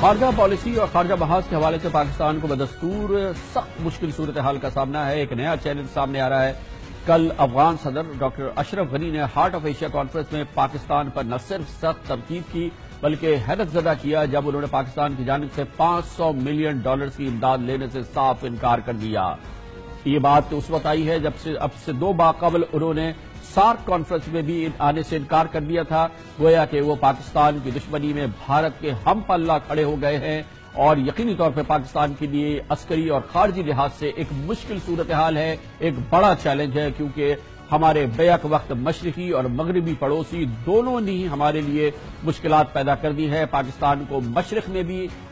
خارجہ پالیسی اور خارجہ محاذ کے حوالے سے پاکستان کو بدستور سخت مشکل صورتحال کا سامنا ہے۔ ایک نیا چیلنج سامنے آ رہا ہے۔ کل افغان صدر ڈاکٹر اشرف غنی نے ہارٹ آف ایشیا کانفرنس میں پاکستان پر نہ صرف سخت تنقید کی بلکہ حیرت زدہ کیا جب انہوں نے پاکستان کی جانب سے $500 ملین کی امداد لینے سے صاف انکار کر دیا۔ یہ بات اس وقت آئی ہے جب اب سے 2 ماہ قبل انہوں نے سارک کانفرنس میں بھی آنے سے انکار کر دیا تھا، گویا کہ وہ پاکستان کی دشمنی میں بھارت کے ہم پلہ کھڑے ہو گئے ہیں اور یقینی طور پر پاکستان کے لیے عسکری اور خارجی لحاظ سے ایک مشکل صورتحال ہے، ایک بڑا چیلنج ہے، کیونکہ ہمارے بیک وقت مشرقی اور مغربی پڑوسی دونوں نے ہی ہمارے لیے مشکلات پیدا کر دی ہے۔ پاکستان کو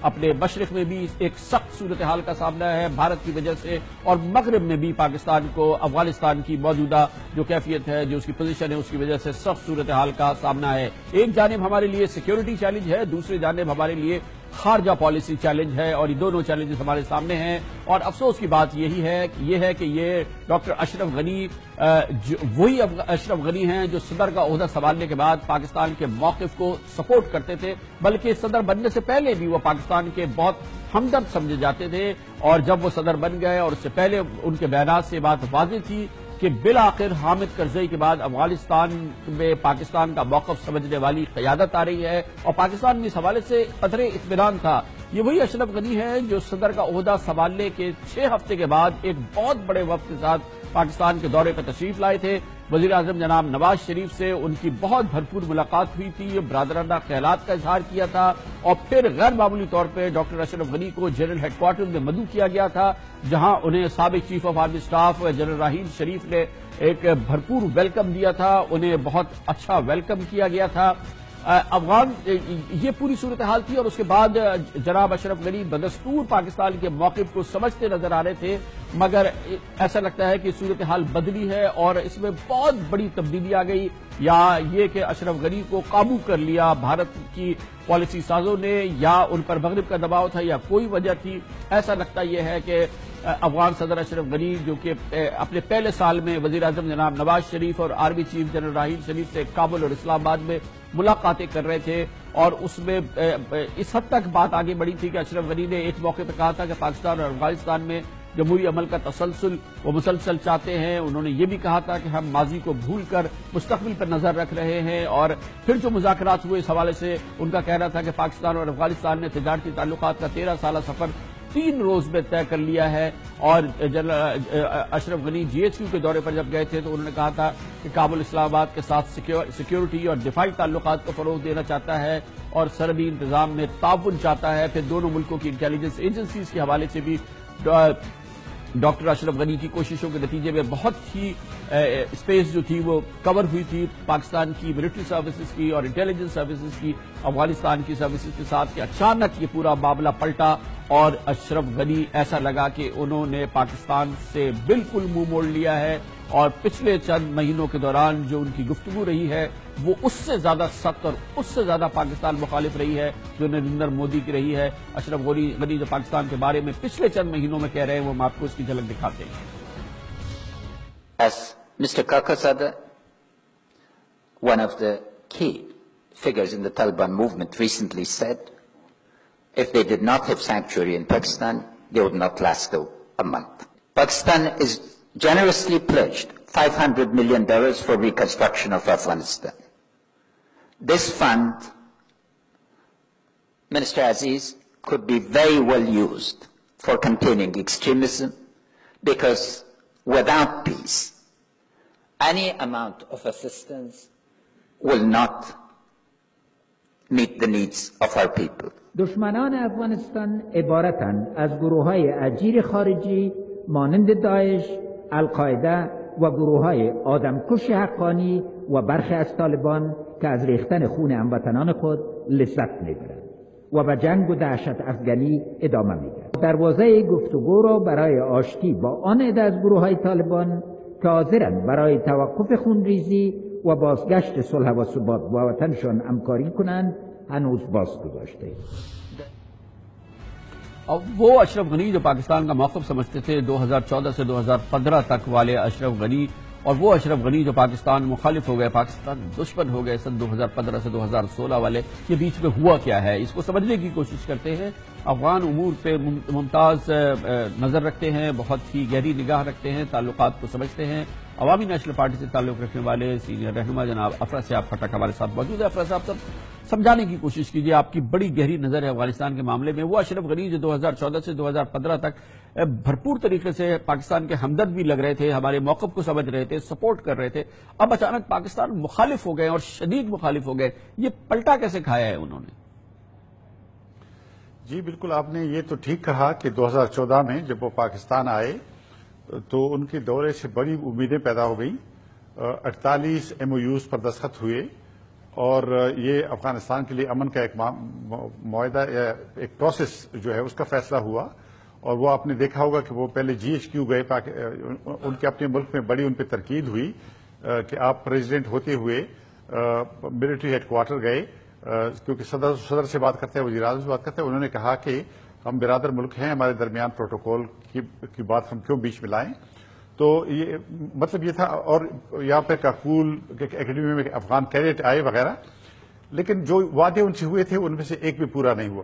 اپنے مشرق میں بھی ایک سخت صورتحال کا سامنا ہے بھارت کی وجہ سے، اور مغرب میں بھی پاکستان کو افغانستان کی موجودہ جو کیفیت ہے، جو اس کی پوزیشن ہے، اس کی وجہ سے سخت صورتحال کا سامنا ہے۔ ایک جانب ہمارے لیے سیکیورٹی چیلنج ہے، دوسری جانب ہمارے لیے خارجہ پالیسی چیلنج ہے، اور یہ دونوں چیلنجز ہمارے سامنے ہیں۔ اور افسوس کی بات یہ ہے کہ یہ ڈاکٹر اشرف غنی وہی اشرف غنی ہیں جو صدر کا عہدہ سنبھالنے کے بعد پاکستان کے موقف کو سپورٹ کرتے تھے، بلکہ صدر بننے سے پہلے بھی وہ پاکستان کے بہت ہمدرد سمجھے جاتے تھے، اور جب وہ صدر بن گئے اور اس سے پہلے ان کے بیانات سے بات واضح تھی کہ بالآخر حامد کرزئی کے بعد افغانستان میں پاکستان کا موقف سمجھنے والی قیادت آ رہی ہے، اور پاکستان میں اس حوالے سے قدرے اطمینان تھا۔ یہ وہی اشرف غنی ہے جو صدر کا عہدہ سنبھالنے کے 6 ہفتے کے بعد ایک بہت بڑے وفد کے ساتھ پاکستان کے دورے پر تشریف لائے تھے۔ وزیر اعظم جناب نواز شریف سے ان کی بہت بھرپور ملاقات ہوئی تھی، برادرانہ خیالات کا اظہار کیا تھا، اور پھر غیر معمولی طور پہ ڈاکٹر اشرف غنی کو جنرل ہیڈ کوارٹر میں مدعو کیا گیا تھا، جہاں انہیں سابق chief of army staff general Raheel Sharif نے ایک بھرپور ویلکم دیا تھا، انہیں بہت اچھا ویلکم کیا گیا تھا۔ یہ پوری صورتحال تھی، اور اس کے بعد جناب اشرف غنی بدستور پاکستان کے موقف کو سمجھتے نظر آ رہے تھے، مگر ایسا لگتا ہے کہ صورتحال بدلی ہے اور اس میں بہت بڑی تبدیلی آ گئی، یا یہ کہ اشرف غنی کو قابو کر لیا بھارت کی پالیسی سازوں نے، یا ان پر مغرب کا دباؤ تھا، یا کوئی وجہ تھی۔ ایسا لگتا یہ ہے کہ افغان صدر اشرف غنی جو کہ اپنے پہلے سال میں وزیر اعظم جناب نواز شریف اور آرمی چیف جنرل راحیل شریف سے کابل اور اسلام آباد میں ملاقاتیں کر رہے تھے، اور اس میں اس حد تک بات آگے بڑھی تھی کہ اشرف غنی نے ایک موقع پہ کہا تھا کہ پاکستان اور افغانستان میں جمہوری عمل کا تسلسل وہ مسلسل چاہتے ہیں۔ انہوں نے یہ بھی کہا تھا کہ ہم ماضی کو بھول کر مستقبل پر نظر رکھ رہے ہیں، اور پھر جو مذاکرات ہوئے اس حوالے سے ان کا کہنا تھا کہ پاکستان اور افغانستان نے تجارتی تعلقات کا 13 سالہ سفر 3 روز میں طے کر لیا ہے۔ اور جنرل اشرف غنی GHQ کے دورے پر جب گئے تھے تو انہوں نے کہا تھا کہ کابل اسلام آباد کے ساتھ سیکیورٹی اور دفاعی تعلقات کو فروغ دینا چاہتا ہے اور سرحدی انتظام میں تعاون چاہتا ہے۔ پھر دونوں ملکوں کی انٹیلیجنس ایجنسیز کے حوالے سے بھی ڈاکٹر اشرف غنی کی کوششوں کے نتیجے میں بہت ہی اسپیس جو تھی وہ کور ہوئی تھی پاکستان کی ملٹری سروسز کی اور انٹیلیجنس سروسز کی افغانستان کی سروسز کے ساتھ، کہ اچانک یہ پورا معاملہ پلٹا اور اشرف غنی ایسا لگا کہ انہوں نے پاکستان سے بالکل منہ موڑ لیا ہے، اور پچھلے چند مہینوں کے دوران جو ان کی گفتگو رہی ہے وہ اس سے زیادہ سخت اور اس سے زیادہ پاکستان مخالف رہی ہے جو نریندر مودی کی رہی ہے۔ اشرف غنی جو پاکستان کے بارے میں پچھلے چند مہینوں میں کہہ رہے ہیں وہ ہم آپ کو اس کی جھلک دکھاتے ہیں۔ As Mr. Kakazada, one of the key figures in the Taliban movement, recently said, if they did not have sanctuary in Pakistan, they would not last a month. Pakistan is generously pledged $500 million for reconstruction of Afghanistan. This fund, Minister Aziz, could be very well used for containing extremism, because without peace, any amount of assistance will not meet the needs of our people. دشمنان افغانستان عبارتند از گروه‌های اجیر خارجی مانند داعش، القاعده و گروه‌های آدمکش حقانی و برخی از طالبان که از ریختن خون هموطنان خود لذت می‌برند و به جنگ و دهشت افغانی ادامه می‌دهند. دروازه گفتگو را برای آشتی با آن عده از گروه‌های طالبان که حاضرند برای توقف خونریزی و بازگشت صلح و ثبات با وطنشان همکاری کنند ہنوز باز گذاشته. اور وہ اشرف غنی جو پاکستان کا موقف سمجھتے تھے 2014 سے 2015 تک والے اشرف غنی اور وہ اشرف غنی جو پاکستان مخالف ہو گئے، پاکستان دشمن ہو گئے سن 2015 سے 2016 والے، یہ بیچ میں ہوا کیا ہے، اس کو سمجھنے کی کوشش کرتے ہیں۔ افغان امور پہ ممتاز نظر رکھتے ہیں، بہت ہی گہری نگاہ رکھتے ہیں، تعلقات کو سمجھتے ہیں۔ عوامی نیشنل پارٹی سے تعلق رکھنے والے سینئر رہنما جناب افرا صاحب خٹک ہمارے ساتھ موجود ہے۔ افرا صاحب، سب سمجھانے کی کوشش کیجیے، آپ کی بڑی گہری نظر ہے افغانستان کے معاملے میں۔ وہ اشرف غنی جو 2014 سے 2015 تک بھرپور طریقے سے پاکستان کے ہمدرد بھی لگ رہے تھے، ہمارے موقف کو سمجھ رہے تھے، سپورٹ کر رہے تھے، اب اچانک پاکستان مخالف ہو گئے اور شدید مخالف ہو گئے، یہ پلٹا کیسے کھایا ہے انہوں نے؟ جی بالکل، آپ نے یہ تو ٹھیک کہا کہ 2014 میں جب وہ پاکستان آئے تو ان کے دورے سے بڑی امیدیں پیدا ہو گئیں، 48 MOUs پر دستخط ہوئے اور یہ افغانستان کے لیے امن کا ایک معاہدہ، ایک پروسیس جو ہے اس کا فیصلہ ہوا۔ اور وہ آپ نے دیکھا ہوگا کہ وہ پہلے GHQ گئے، ان کے اپنے ملک میں بڑی ان پہ تنقید ہوئی کہ آپ پریزیڈنٹ ہوتے ہوئے ملٹری ہیڈ کوارٹر گئے، کیونکہ صدر سے بات کرتے ہیں، وزیر اعظم سے بات کرتے ہیں، انہوں نے کہا کہ ہم برادر ملک ہیں، ہمارے درمیان پروٹوکول کی بات ہم کیوں بیچ میں لائیں۔ تو یہ مطلب یہ تھا، اور یہاں پہ کاکول اکیڈمی میں افغان کیڈٹ آئے وغیرہ، لیکن جو وعدے ان سے ہوئے تھے ان میں سے ایک بھی پورا نہیں ہوا۔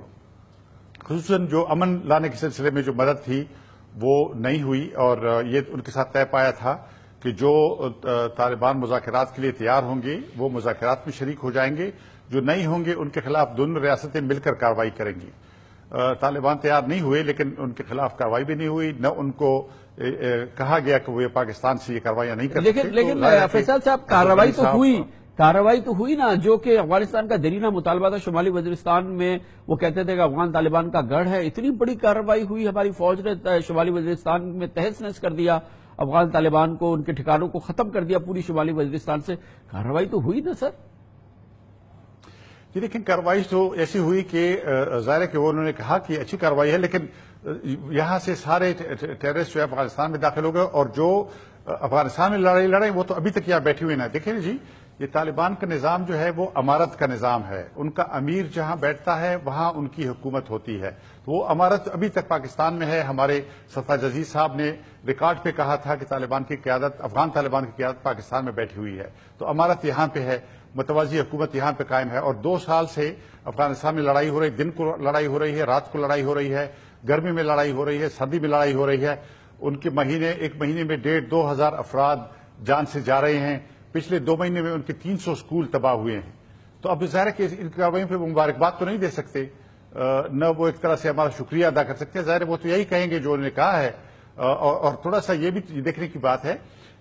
خصوصاً جو امن لانے کے سلسلے میں جو مدد تھی وہ نہیں ہوئی، اور یہ ان کے ساتھ طے پایا تھا کہ جو طالبان مذاکرات کے لیے تیار ہوں گے وہ مذاکرات میں شریک ہو جائیں گے، جو نہیں ہوں گے ان کے خلاف دونوں ریاستیں مل کر کارروائی کریں گی۔ طالبان تیار نہیں ہوئے، لیکن ان کے خلاف کارروائی بھی نہیں ہوئی، نہ ان کو کہا گیا کہ وہ پاکستان سے یہ کارروائیاں نہیں کر سکتے۔ لیکن فیصل صاحب، کارروائی تو ہوئی نا، جو کہ افغانستان کا دیرینہ مطالبہ تھا شمالی وزیرستان میں، وہ کہتے تھے کہ افغان طالبان کا گڑھ ہے، اتنی بڑی کارروائی ہوئی، ہماری فوج نے شمالی وزیرستان میں تہس نہس کر دیا، افغان طالبان کو، ان کے ٹھکانوں کو ختم کر دیا پوری شمالی وزیرستان سے، کارروائی تو ہوئی نا سر؟ جی لیکن کارروائی تو ایسی ہوئی کہ ظاہر ہے کہ انہوں نے کہا کہ اچھی کارروائی ہے، لیکن یہاں سے سارے ٹیررسٹ جو ہے افغانستان میں داخل ہو گئے، اور جو افغانستان میں لڑائی وہ تو ابھی تک یہاں بیٹھے ہوئے نا۔ دیکھیں جی، یہ طالبان کا نظام جو ہے وہ امارت کا نظام ہے، ان کا امیر جہاں بیٹھتا ہے وہاں ان کی حکومت ہوتی ہے، تو وہ امارت ابھی تک پاکستان میں ہے۔ ہمارے سرفراز عزیز صاحب نے ریکارڈ پہ کہا تھا کہ طالبان کی قیادت، افغان طالبان کی قیادت پاکستان میں بیٹھی ہوئی ہے، تو امارت یہاں پہ ہے، متوازی حکومت یہاں پہ قائم ہے۔ اور 2 سال سے افغانستان میں لڑائی ہو رہی، دن کو لڑائی ہو رہی ہے، رات کو لڑائی ہو رہی ہے، گرمی میں لڑائی ہو رہی ہے، سردی میں لڑائی ہو رہی ہے۔ ان کے ایک مہینے میں 1,500-2 ہزار افراد جان سے جا رہے ہیں، پچھلے 2 مہینے میں ان کے 300 سکول تباہ ہوئے ہیں۔ تو اب ظاہر ہے کہ ان کارروائیوں پہ وہ مبارکباد تو نہیں دے سکتے، نہ وہ ایک طرح سے ہمارا شکریہ ادا کر سکتے ہیں، ظاہر ہے وہ تو یہی کہیں گے جو انہوں نے کہا ہے۔ اور تھوڑا سا یہ بھی دیکھنے کی بات ہے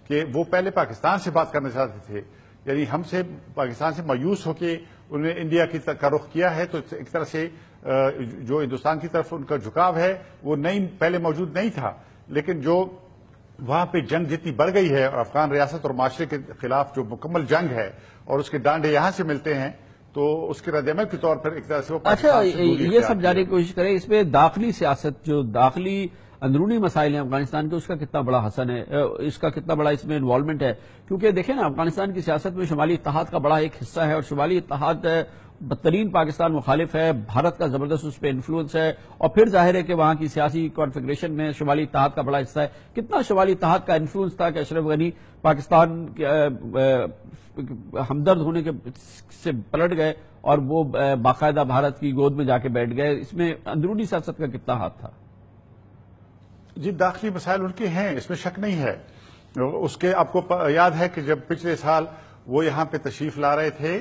کہ وہ پہلے پاکستان سے بات کرنا چاہتے تھے، یعنی ہم سے پاکستان سے مایوس ہو کے انہوں نے انڈیا کی کا رخ کیا ہے، تو ایک طرح سے جو ہندوستان کی طرف ان کا جھکاؤ ہے وہ پہلے موجود نہیں تھا، لیکن جو وہاں پہ جنگ جتنی بڑھ گئی ہے، افغان ریاست اور معاشرے کے خلاف جو مکمل جنگ ہے، اور اس کے ڈانڈے یہاں سے ملتے ہیں، تو اس کے رد عمل کے طور پر ایک طرح سے وہ اچھا یہ سمجھانے کی کوشش کریں، اس میں داخلی سیاست، جو داخلی اندرونی مسائل ہیں افغانستان کے، اس کا کتنا بڑا حسن ہے، اس کا کتنا بڑا اس میں انوالومنٹ ہے؟ کیونکہ دیکھیں نا، افغانستان کی سیاست میں شمالی اتحاد کا بڑا ایک حصہ ہے، اور شمالی اتحاد بدترین پاکستان مخالف ہے، بھارت کا زبردست اس پہ انفلوئنس ہے، اور پھر ظاہر ہے کہ وہاں کی سیاسی کانفیگریشن میں شمالی اتحاد کا بڑا حصہ ہے۔ کتنا شمالی اتحاد کا انفلوئنس تھا کہ اشرف غنی پاکستان ہمدرد ہونے کے سے پلٹ گئے اور وہ باقاعدہ بھارت کی گود میں جا کے بیٹھ گئے؟ اس میں اندرونی سیاست کا کتنا ہاتھ تھا؟ جی داخلی مسائل ان کے ہیں، اس میں شک نہیں ہے۔ اس کے آپ کو یاد ہے کہ جب پچھلے سال وہ یہاں پہ تشریف لا رہے تھے،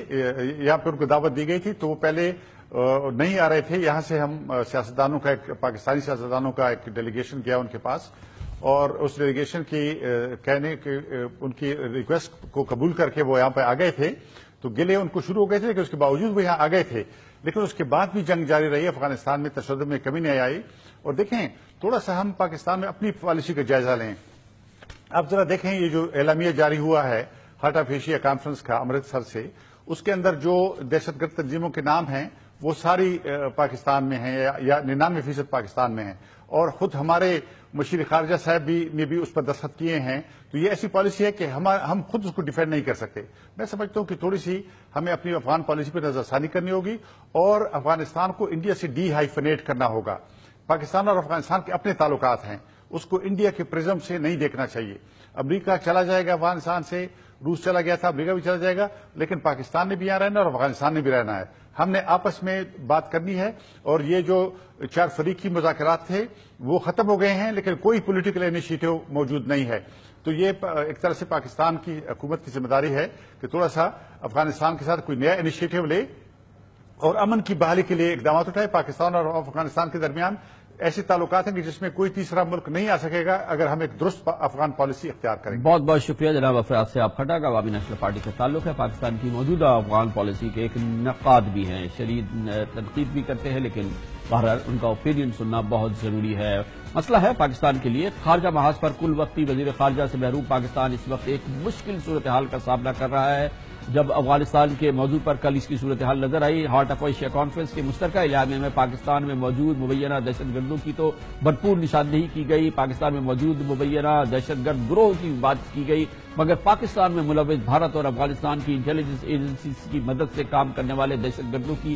یہاں پہ ان کو دعوت دی گئی تھی، تو وہ پہلے نہیں آ رہے تھے، یہاں سے ہم سیاستدانوں کا پاکستانی سیاستدانوں کا ایک ڈیلیگیشن گیا ان کے پاس، اور اس ڈیلیگیشن کی کہنے کہ ان کی ریکویسٹ کو قبول کر کے وہ یہاں پہ آ گئے تھے، تو گلے ان کو شروع ہو گئے تھے، لیکن اس کے باوجود وہ یہاں آ گئے تھے، لیکن اس کے بعد بھی جنگ جاری رہی، افغانستان میں تشدد میں کمی نہیں آئی۔ اور دیکھیں تھوڑا سا ہم پاکستان میں اپنی پالیسی کا جائزہ لیں، اب ذرا دیکھیں یہ جو اعلامیہ جاری ہوا ہے ہارٹ آف ایشیا کانفرنس کا امرتسر سے، اس کے اندر جو دہشت گرد تنظیموں کے نام ہیں وہ ساری پاکستان میں ہیں، یا 99% پاکستان میں ہیں، اور خود ہمارے مشیر خارجہ صاحب نے بھی اس پر دستخط کیے ہیں۔ تو یہ ایسی پالیسی ہے کہ ہم خود اس کو ڈیفینڈ نہیں کر سکتے۔ میں سمجھتا ہوں کہ تھوڑی سی ہمیں اپنی افغان پالیسی پہ نظر ثانی کرنی ہوگی، اور افغانستان کو انڈیا سے ڈی ہائیفنیٹ کرنا ہوگا۔ پاکستان اور افغانستان کے اپنے تعلقات ہیں، اس کو انڈیا کے پرزم سے نہیں دیکھنا چاہیے. امریکہ چلا جائے گا افغانستان سے, روس چلا گیا تھا, امریکہ بھی چلا جائے گا, لیکن پاکستان نے بھی یہاں رہنا اور افغانستان نے بھی رہنا ہے. ہم نے آپس میں بات کرنی ہے, اور یہ جو 4 فریقی مذاکرات تھے وہ ختم ہو گئے ہیں, لیکن کوئی پولیٹیکل انیشیٹو موجود نہیں ہے. تو یہ ایک طرح سے پاکستان کی حکومت کی ذمہ داری ہے کہ تھوڑا سا افغانستان کے ساتھ کوئی نیا انیشیٹو لے اور امن کی بحالی کے لیے اقدامات اٹھائے. پاکستان اور افغانستان کے درمیان ایسے تعلقات ہیں کہ جس میں کوئی تیسرا ملک نہیں آ سکے گا اگر ہم ایک درست افغان پالیسی اختیار کریں گے. بہت بہت شکریہ جناب افراد سے. آپ کھٹا کا عوامی نیشنل پارٹی سے تعلق ہے, پاکستان کی موجودہ افغان پالیسی کے ایک نقاد بھی ہیں, شدید تنقید بھی کرتے ہیں, لیکن بہرحال ان کا اوپینین سننا بہت ضروری ہے. مسئلہ ہے پاکستان کے لیے خارجہ محاذ پر کل وقتی وزیر خارجہ سے محروم پاکستان اس وقت ایک مشکل صورتحال کا سامنا کر رہا ہے. جب افغانستان کے موضوع پر کل اس کی صورتحال نظر آئی, ہارٹ آف ایشیا کانفرنس کے مشترکہ اعلامیے میں پاکستان میں موجود مبینہ دہشت گردوں کی تو بھرپور نشاندہی کی گئی. پاکستان میں موجود مبینہ دہشت گرد گروہ کی بات کی گئی, مگر پاکستان میں ملوث بھارت اور افغانستان کی انٹیلیجنس ایجنسیز کی مدد سے کام کرنے والے دہشت گردوں کی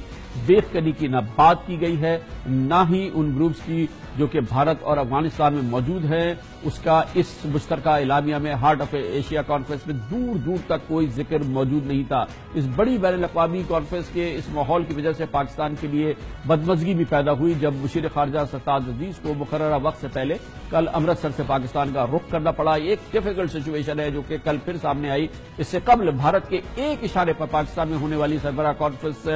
دیکھ کرنے کی نہ بات کی گئی ہے, نہ ہی ان گروپس کی جو کہ بھارت اور افغانستان میں موجود ہیں اس کا اس مشترکہ اعلامیہ میں ہارٹ آف ایشیا کانفرنس میں دور دور تک کوئی ذکر موجود نہیں تھا. اس بڑی بین الاقوامی کانفرنس کے اس ماحول کی وجہ سے پاکستان کے لیے بدمزگی بھی پیدا ہوئی جب مشیر خارجہ سرتاج عزیز کو مقررہ وقت سے پہلے کل امرتسر سے پاکستان کا رخ کرنا پڑا. ایک ڈیفیکلٹ سچویشن ہے جو کہ کل پھر سامنے آئی. اس سے قبل بھارت کے ایک اشارے پر پاکستان میں ہونے والی سربراہ کانفرنس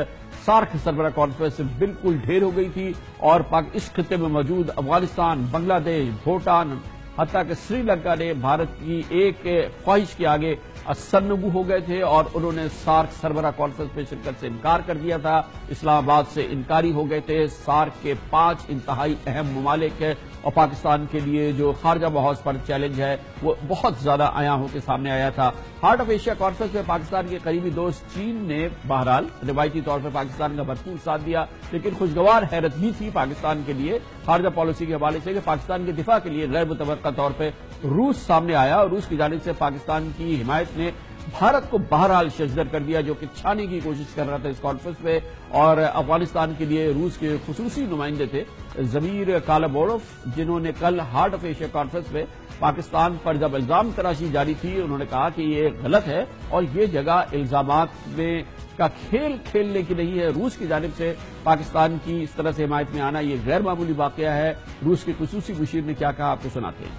سارک سربراہ کانفرنس بالکل ڈھیر ہو گئی تھی, اور اس خطے میں موجود افغانستان, بنگلہ دیش, بھوٹان, حتیٰ کہ سری لنکا نے بھارت کی ایک خواہش کے آگے سرنگو ہو گئے تھے اور انہوں نے سارک سربراہ کانفرنس میں شرکت سے انکار کر دیا تھا. اسلام آباد سے انکاری ہو گئے تھے. سارک کے 5 انتہائی اہم ممالک ہیں, اور پاکستان کے لیے جو خارجہ محاذ پر چیلنج ہے وہ بہت زیادہ عیاں ہو کے سامنے آیا تھا. ہارٹ آف ایشیا کانفرنس میں پاکستان کے قریبی دوست چین نے بہرحال روایتی طور پر پاکستان کا بھرپور ساتھ دیا, لیکن خوشگوار حیرت بھی تھی پاکستان کے لیے خارجہ پالیسی کے حوالے سے کہ پاکستان کے دفاع کے لیے غیر متوقع طور پہ روس سامنے آیا, اور روس کی جانب سے پاکستان کی حمایت نے بھارت کو بہرحال ششدر کر دیا جو کہ چھانے کی کوشش کر رہا تھا اس کانفرنس میں. اور افغانستان کے لیے روس کے خصوصی نمائندے تھے زمیر کالابوروف, جنہوں نے کل ہارٹ آف ایشیا کانفرنس میں پاکستان پر جب الزام تراشی جاری تھی انہوں نے کہا کہ یہ غلط ہے اور یہ جگہ الزامات میں کا کھیل کھیلنے کی نہیں ہے. روس کی جانب سے پاکستان کی اس طرح سے حمایت میں آنا یہ غیر معمولی واقعہ ہے. روس کے خصوصی مشیر نے کیا کہا آپ کو سناتے ہیں.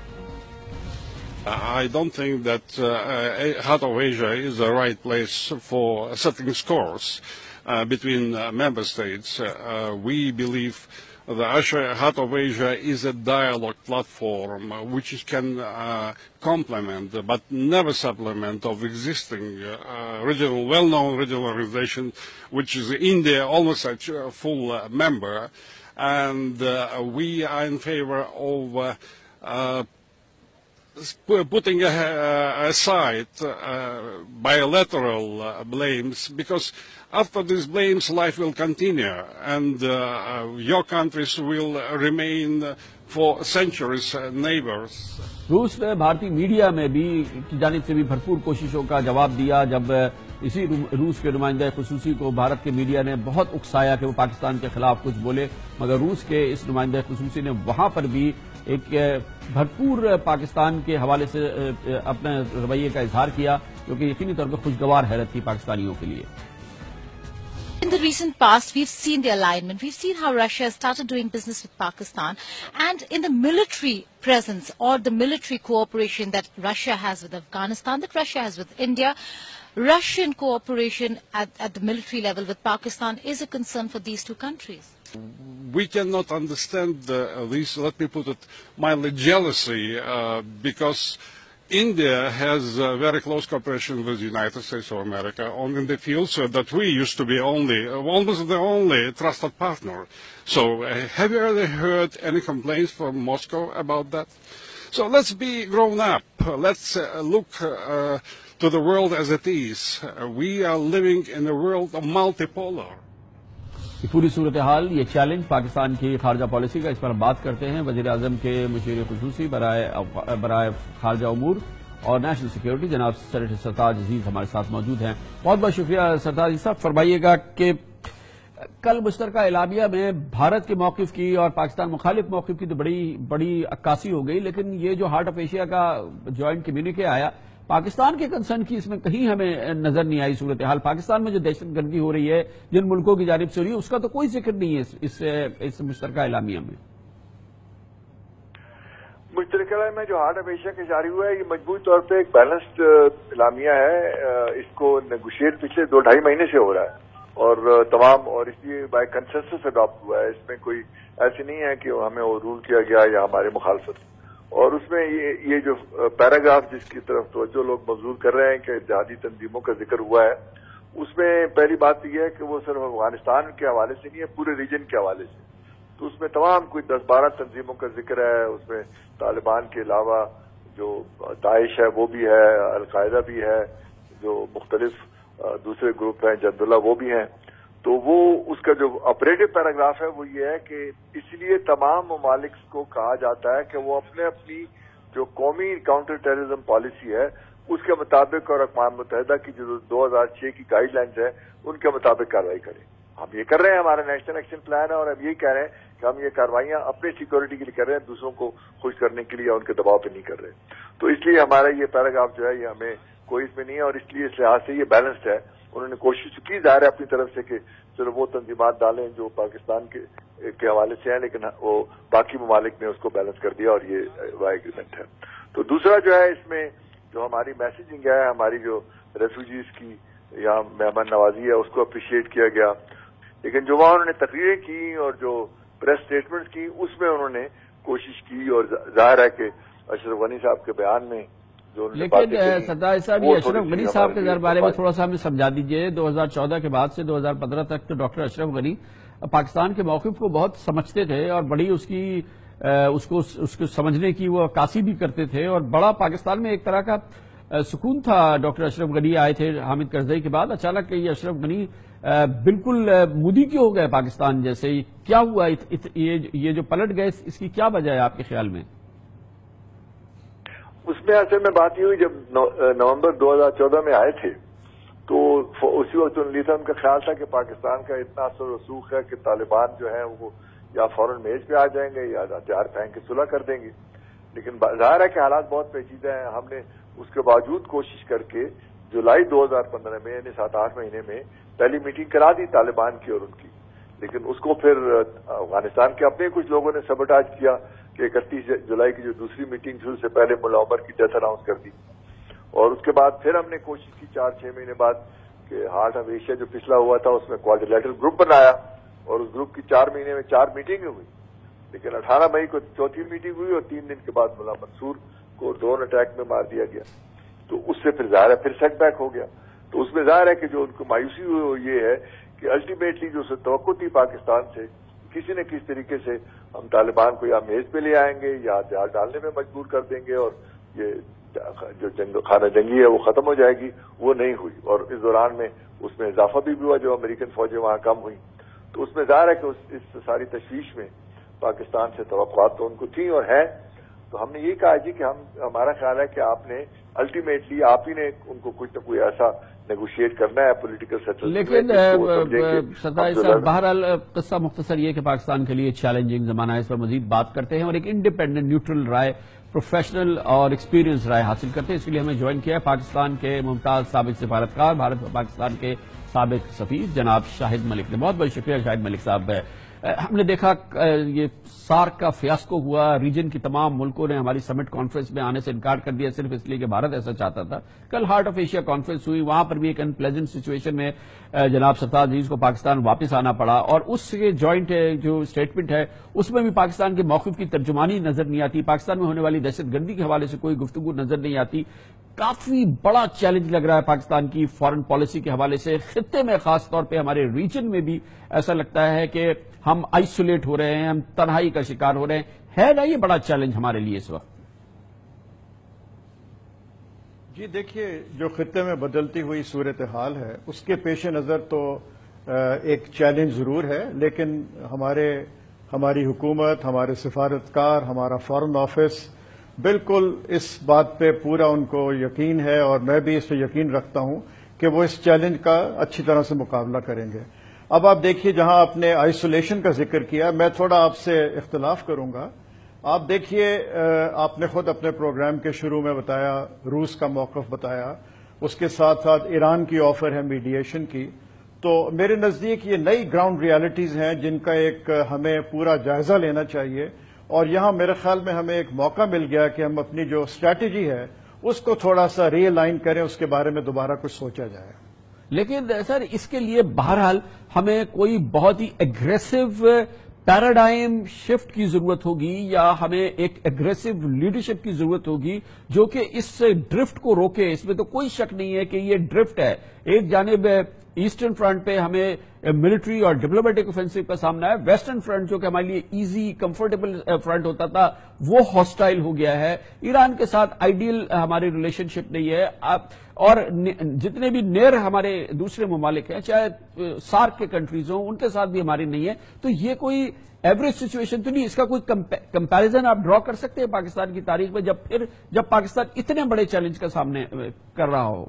I don't think that Heart of Asia is the right place for setting scores between member states. We believe the Heart of Asia is a dialogue platform which can complement but never supplement of existing regional, well-known regional organization, which is India, almost a full member, and we are in favor of putting aside bilateral blames, because after these blames life will continue and your countries will remain for centuries neighbors. روس نے بھارتی media میں بھی کی جانب سے بھی بھرپور کوششوں کا جواب دیا جب اسی روس کے نمائندہ خصوصی کو بھارت کے میڈیا نے بہت اکسایا کہ وہ پاکستان کے خلاف کچھ بولے, مگر روس کے اس نمائندہ خصوصی نے وہاں پر بھی ایک بھرپور پاکستان کے حوالے سے اپنے رویے کا اظہار کیا جو کہ یقینی طور پر خوشگوار حیرت تھی پاکستانیوں کے لیے. In the recent past, we've seen the alignment. We've seen how Russia has started doing business with Pakistan. And in the military presence or the military cooperation that Russia has with Afghanistan, that Russia has with India, Russian cooperation at the military level with Pakistan is a concern for these two countries. We cannot understand this, let me put it mildly, jealousy, because India has very close cooperation with the United States of America in the field, so that we used to be almost the only trusted partner. So have you ever heard any complaints from Moscow about that? So let's be grown up. Let's look to the world as it is. We are living in a world of multipolar. یہ پوری صورتحال, یہ challenge Pakistan کی خارجہ policy کا, اس پر ہم بات کرتے ہیں. وزیر اعظم کے مشیر خصوصی برائے خارجہ امور اور نیشنل سیکیورٹی جناب سینیٹر سرتاج عزیز ہمارے ساتھ موجود ہیں. بہت بہت شکریہ سرتاج صاحب. فرمائیے گا کہ کل مشترکہ اعلامیہ میں بھارت کے موقف کی اور پاکستان مخالف موقف کی تو بڑی عکاسی ہو گئی، لیکن یہ جو ہارٹ آف ایشیا کا جوائنٹ کمیونیکے آیا، پاکستان کے کنسرن کی اس میں کہیں ہمیں نظر نہیں آئی صورتحال۔ پاکستان میں جو دہشت گردی ہو رہی ہے جن ملکوں کی جانب سے ہو رہی ہے اس کا تو کوئی ذکر نہیں ہے اس مشترکہ اعلامیہ میں۔ مشترکہ میں جو ہارٹ آف ایشیا کا جاری ہوا ہے یہ مجموعی طور پہ ایک بیلنسڈ اعلامیہ ہے۔ اس کو نیگوشیٹ پچھلے 2-2.5 مہینے سے ہو رہا ہے اور تمام، اور اس لیے بائی کنسنسس اڈاپٹ ہوا ہے۔ اس میں کوئی ایسی نہیں ہے کہ ہمیں رول کیا گیا یا ہمارے مخالفت، اور اس میں یہ جو پیراگراف جس کی طرف توجہ لوگ مبذول کر رہے ہیں کہ جہادی تنظیموں کا ذکر ہوا ہے، اس میں پہلی بات یہ ہے کہ وہ صرف افغانستان کے حوالے سے نہیں ہے، پورے ریجن کے حوالے سے۔ تو اس میں تمام کوئی 10-12 تنظیموں کا ذکر ہے۔ اس میں طالبان کے علاوہ جو داعش ہے وہ بھی ہے، القاعدہ بھی ہے، جو مختلف دوسرے گروپ ہیں جند اللہ وہ بھی ہیں۔ تو وہ اس کا جو آپریٹو پیراگراف ہے وہ یہ ہے کہ اس لیے تمام ممالک کو کہا جاتا ہے کہ وہ اپنی جو قومی کاؤنٹر ٹیررزم پالیسی ہے اس کے مطابق اور اقوام متحدہ کی جو 2006 کی گائیڈ لائنز ہے ان کے مطابق کارروائی کریں۔ ہم یہ کر رہے ہیں، ہمارا نیشنل ایکشن پلان ہے، اور ہم یہی کہہ رہے ہیں کہ ہم یہ کارروائیاں اپنی سیکورٹی کے لیے کر رہے ہیں، دوسروں کو خوش کرنے کے لیے یا ان کے دباؤ پہ نہیں کر رہے۔ تو اس لیے ہمارا یہ پیراگراف جو ہے یہ ہمیں کوئی اس میں نہیں ہے، اور اس لیے اس لحاظ سے یہ بیلنسڈ ہے۔ انہوں نے کوشش کی ظاہر ہے اپنی طرف سے کہ چلو وہ تنظیمات ڈالیں جو پاکستان کے حوالے سے ہیں، لیکن وہ باقی ممالک نے اس کو بیلنس کر دیا اور یہ ایگریمنٹ ہے۔ تو دوسرا جو ہے اس میں جو ہماری میسیجنگ ہے، ہماری جو ریفیوجیز کی یا مہمان نوازی ہے اس کو اپریشیٹ کیا گیا، لیکن جو وہاں انہوں نے تقریریں کی اور جو پریس اسٹیٹمنٹ کی اس میں انہوں نے کوشش کی، اور ظاہر ہے کہ اشرف غنی صاحب کے بیان میں جو لیکن سردار صاحب یہ اشرف غنی صاحب کے بارے میں تھوڑا سا ہمیں سمجھا دیجئے۔ 2014 کے بعد سے 2015 تک تو ڈاکٹر اشرف غنی پاکستان کے موقف کو بہت سمجھتے تھے اور بڑی اس کو سمجھنے کی وہ عکاسی بھی کرتے تھے، اور بڑا پاکستان میں ایک طرح کا سکون تھا۔ ڈاکٹر اشرف غنی آئے تھے حامد کرزئی کے بعد، اچانک یہ اشرف غنی بالکل مودی کیوں ہو گئے پاکستان جیسے؟ کیا ہوا یہ جو پلٹ گئے اس کی کیا وجہ ہے آپ کے خیال میں؟ اس میں اصل میں بات یہ ہوئی جب نومبر 2014 میں آئے تھے تو اسی وقت ان کا خیال تھا کہ پاکستان کا اتنا اثر و رسوخ ہے کہ طالبان جو ہیں وہ یا فوراً میز پہ آ جائیں گے یا ہتھیار پھینک کے صلح کر دیں گے، لیکن ظاہر ہے کہ حالات بہت پیچیدہ ہیں۔ ہم نے اس کے باوجود کوشش کر کے جولائی 2015 میں یعنی 7-8 مہینے میں پہلی میٹنگ کرا دی طالبان کی اور ان کی، لیکن اس کو پھر افغانستان کے اپنے کچھ لوگوں نے سبوٹاج کیا کہ 31 جولائی کی جو دوسری میٹنگ تھی اس سے پہلے ملا عمر کی ڈیتھ اناؤنس کر دی، اور اس کے بعد پھر ہم نے کوشش کی 4-6 مہینے بعد کہ ہارٹ آف ایشیا جو پچھلا ہوا تھا اس میں کوارڈیلیٹرل گروپ بنایا، اور اس گروپ کی 4 مہینے میں 4 میٹنگیں ہوئی، لیکن 18 مئی کو چوتھی میٹنگ ہوئی اور 3 دن کے بعد ملا منصور کو ڈرون اٹیک میں مار دیا گیا۔ تو اس سے پھر ظاہر ہے پھر سیٹ بیک ہو گیا۔ تو اس میں ظاہر ہے کہ جو ان کو مایوسی ہوئی وہ یہ ہے کہ الٹیمیٹلی جو توقع تھی پاکستان سے کسی نہ کسی طریقے سے ہم طالبان کو یا میز پہ لے آئیں گے یا ہتھیار ڈالنے میں مجبور کر دیں گے اور یہ جو خانہ جنگی ہے وہ ختم ہو جائے گی، وہ نہیں ہوئی، اور اس دوران میں اس میں اضافہ بھی ہوا جو امریکن فوجیں وہاں کم ہوئی۔ تو اس میں ظاہر ہے کہ اس ساری تشویش میں پاکستان سے توقعات تو ان کو تھیں اور ہیں، تو ہم نے یہ کہا جی کہ ہمارا خیال ہے کہ آپ نے الٹیمیٹلی آپ ہی نے ان کو کچھ نہ کوئی ایسا نیگوشیٹ کرنا ہے پولیٹیکل سیٹلمنٹ۔ لیکن سردار صاحب بہرحال قصہ مختصر یہ کہ پاکستان کے لیے چیلنجنگ زمانہ ہے، اس پر مزید بات کرتے ہیں اور ایک انڈیپینڈنٹ نیوٹرل رائے، پروفیشنل اور ایکسپیرینس رائے حاصل کرتے ہیں۔ اس کے لیے ہمیں جوائن کیا ہے پاکستان کے ممتاز سابق سفارتکار، بھارت و پاکستان کے سابق سفیر جناب شاہد ملک نے۔ بہت بہت شکریہ شاہد ملک صاحب۔ ہم نے دیکھا یہ سارک کا فیاسکو ہوا، ریجن کی تمام ملکوں نے ہماری سمٹ کانفرنس میں آنے سے انکار کر دیا صرف اس لیے کہ بھارت ایسا چاہتا تھا۔ کل ہارٹ آف ایشیا کانفرنس ہوئی، وہاں پر بھی ایک انپلیزنٹ سچویشن میں جناب سرفراز عزیز کو پاکستان واپس آنا پڑا، اور اس کے جوائنٹ جو اسٹیٹمنٹ ہے اس میں بھی پاکستان کے موقف کی ترجمانی نظر نہیں آتی، پاکستان میں ہونے والی دہشت گردی کے حوالے سے کوئی گفتگو نظر نہیں آتی۔ کافی بڑا چیلنج لگ رہا ہے پاکستان کی فارن پالیسی کے حوالے سے، خطے میں خاص طور پہ ہمارے ریجن میں بھی ایسا لگتا ہے کہ ہم آئسولیٹ ہو رہے ہیں، ہم تنہائی کا شکار ہو رہے ہیں۔ ہے نا یہ بڑا چیلنج ہمارے لیے اس وقت؟ جی دیکھیے، جو خطے میں بدلتی ہوئی صورتحال ہے اس کے پیش نظر تو ایک چیلنج ضرور ہے، لیکن ہماری حکومت، ہمارے سفارتکار، ہمارا فارن آفس بالکل اس بات پہ پورا ان کو یقین ہے، اور میں بھی اس پہ یقین رکھتا ہوں کہ وہ اس چیلنج کا اچھی طرح سے مقابلہ کریں گے۔ اب آپ دیکھیے جہاں آپ نے آئسولیشن کا ذکر کیا، میں تھوڑا آپ سے اختلاف کروں گا. آپ دیکھیے آپ نے خود اپنے پروگرام کے شروع میں بتایا، روس کا موقف بتایا، اس کے ساتھ ساتھ ایران کی آفر ہے میڈیشن کی. تو میرے نزدیک یہ نئی گراؤنڈ ریالٹیز ہیں جن کا ایک ہمیں پورا جائزہ لینا چاہیے، اور یہاں میرے خیال میں ہمیں ایک موقع مل گیا کہ ہم اپنی جو اسٹریٹجی ہے اس کو تھوڑا سا ری الائن کریں، اس کے بارے میں دوبارہ کچھ سوچا جائے. لیکن سر اس کے لیے بہرحال ہمیں کوئی بہت ہی ایگریسو پیراڈائم شفٹ کی ضرورت ہوگی، یا ہمیں ایک ایگریسو لیڈرشپ کی ضرورت ہوگی جو کہ اس ڈرفٹ کو روکے. اس میں تو کوئی شک نہیں ہے کہ یہ ڈرفٹ ہے. ایک جانب ایسٹرن فرنٹ پہ ہمیں ملٹری اور ڈپلومیٹک اوفینسو کا سامنا ہے، ویسٹرن فرنٹ جو کہ ہمارے لیے ایزی کمفرٹیبل فرنٹ ہوتا تھا وہ ہاسٹائل ہو گیا ہے. ایران کے ساتھ آئیڈیل ہماری ریلیشن شپ نہیں ہے، اور جتنے بھی نیر ہمارے دوسرے ممالک ہیں، چاہے سارک کے کنٹریز ہوں، ان کے ساتھ بھی ہماری نہیں ہے. تو یہ کوئی ایوریج سچویشن تو نہیں. اس کا کوئی کمپیریزن آپ ڈرا کر سکتے ہیں پاکستان کی تاریخ میں جب پاکستان اتنے بڑے چیلنج کا سامنے کر رہا ہو؟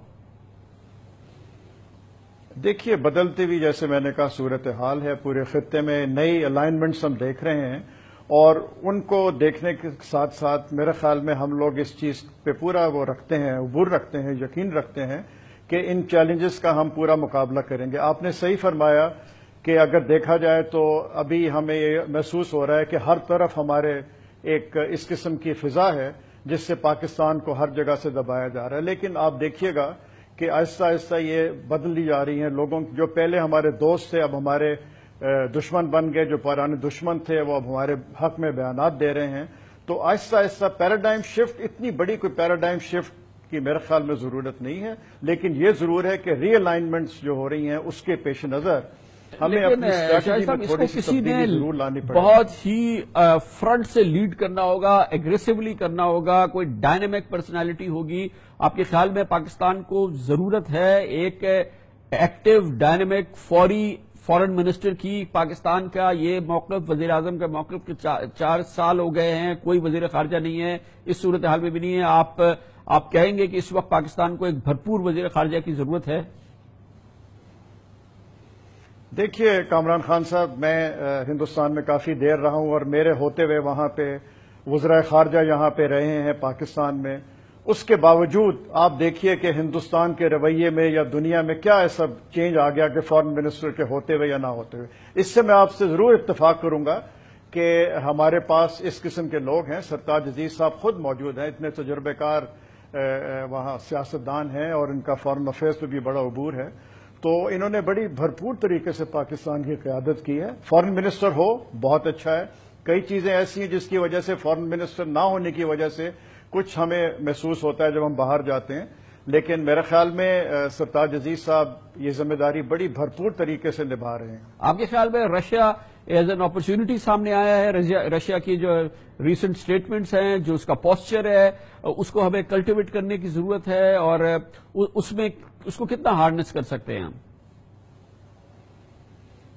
دیکھیے بدلتی ہوئی، جیسے میں نے کہا، صورتحال ہے پورے خطے میں. نئی الائنمنٹس ہم دیکھ رہے ہیں، اور ان کو دیکھنے کے ساتھ ساتھ میرے خیال میں ہم لوگ اس چیز پہ پورا وہ رکھتے ہیں، عبور رکھتے ہیں، یقین رکھتے ہیں کہ ان چیلنجز کا ہم پورا مقابلہ کریں گے. آپ نے صحیح فرمایا کہ اگر دیکھا جائے تو ابھی ہمیں یہ محسوس ہو رہا ہے کہ ہر طرف ہمارے ایک اس قسم کی فضا ہے جس سے پاکستان کو ہر جگہ سے دبایا جا رہا ہے. لیکن آپ دیکھیے گا کہ آہستہ آہستہ یہ بدلی جا رہی ہیں. لوگوں جو پہلے ہمارے دوست تھے اب ہمارے دشمن بن گئے، جو پرانے دشمن تھے وہ اب ہمارے حق میں بیانات دے رہے ہیں. تو آہستہ آہستہ پیراڈائم شفٹ، اتنی بڑی کوئی پیراڈائم شفٹ کی میرے خیال میں ضرورت نہیں ہے، لیکن یہ ضرور ہے کہ ری الائنمنٹس جو ہو رہی ہیں اس کے پیش نظر ہمیں اپنی اسٹریٹجی میں تھوڑی سی تبدیلی ضرور لانی پڑے. بہت ہی فرنٹ سے لیڈ کرنا ہوگا، ایگریسولی کرنا ہوگا، کوئی ڈائنامک پرسنالٹی ہوگی. آپ کے خیال میں پاکستان کو ضرورت ہے ایک ایکٹیو ڈائنامک فوری فارن منسٹر کی؟ پاکستان کا یہ موقف، وزیر اعظم کا موقف کے 4 سال ہو گئے ہیں، کوئی وزیر خارجہ نہیں ہے، اس صورتحال میں بھی نہیں ہے. آپ کہیں گے کہ اس وقت پاکستان کو ایک بھرپور وزیر خارجہ کی ضرورت ہے؟ دیکھیے کامران خان صاحب، میں ہندوستان میں کافی دیر رہا ہوں، اور میرے ہوتے ہوئے وہاں پہ وزراء خارجہ یہاں پہ رہے ہیں پاکستان میں. اس کے باوجود آپ دیکھیے کہ ہندوستان کے رویے میں یا دنیا میں کیا ایسا چینج آ گیا کہ فارن منسٹر کے ہوتے ہوئے یا نہ ہوتے ہوئے. اس سے میں آپ سے ضرور اتفاق کروں گا کہ ہمارے پاس اس قسم کے لوگ ہیں. سرتاج عزیز صاحب خود موجود ہیں، اتنے تجربے کار وہاں سیاستدان ہیں، اور ان کا فارن افیئرز پہ بھی بڑا عبور ہے. تو انہوں نے بڑی بھرپور طریقے سے پاکستان کی قیادت کی ہے. فارن منسٹر ہو بہت اچھا ہے. کئی چیزیں ایسی ہیں جس کی وجہ سے فارن منسٹر نہ ہونے کی وجہ سے کچھ ہمیں محسوس ہوتا ہے جب ہم باہر جاتے ہیں، لیکن میرے خیال میں سرتاج عزیز صاحب یہ ذمہ داری بڑی بھرپور طریقے سے نبھا رہے ہیں. آپ کے خیال میں رشیا ایز این اپرچونٹی سامنے آیا ہے؟ رشیا کی جو ریسنٹ سٹیٹمنٹس ہیں، جو اس کا پوسچر ہے، اس کو ہمیں کلٹیویٹ کرنے کی ضرورت ہے، اور اس کو کتنا ہارنس کر سکتے ہیں ہم؟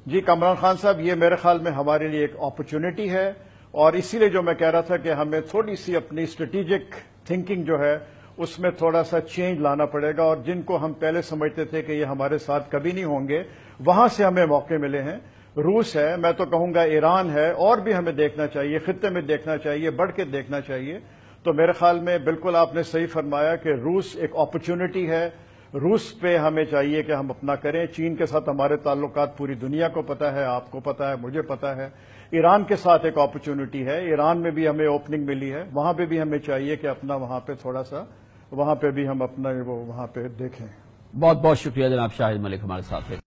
جی کامران خان صاحب، یہ میرے خیال میں ہمارے لیے ایک اپرچونٹی ہے، اور اسی لیے جو میں کہہ رہا تھا کہ ہمیں تھوڑی سی اپنی اسٹریٹجک تھنکنگ جو ہے اس میں تھوڑا سا چینج لانا پڑے گا. اور جن کو ہم پہلے سمجھتے تھے کہ یہ ہمارے ساتھ کبھی نہیں ہوں گے، وہاں سے ہمیں موقع ملے ہیں. روس ہے، میں تو کہوں گا ایران ہے، اور بھی ہمیں دیکھنا چاہیے، خطے میں دیکھنا چاہیے، بڑھ کے دیکھنا چاہیے. تو میرے خیال میں بالکل آپ نے صحیح فرمایا کہ روس ایک اپرچونٹی ہے. روس پہ ہمیں چاہیے کہ ہم اپنا کریں. چین کے ساتھ ہمارے تعلقات پوری دنیا کو پتہ ہے، آپ کو پتہ ہے، مجھے پتہ ہے. ایران کے ساتھ ایک اپرچونٹی ہے، ایران میں بھی ہمیں اوپننگ ملی ہے، وہاں پہ بھی ہمیں چاہیے کہ اپنا وہاں پہ تھوڑا سا وہاں پہ بھی ہم اپنا وہاں پہ دیکھیں. بہت بہت شکریہ جناب شاہد ملک ہمارے ساتھ.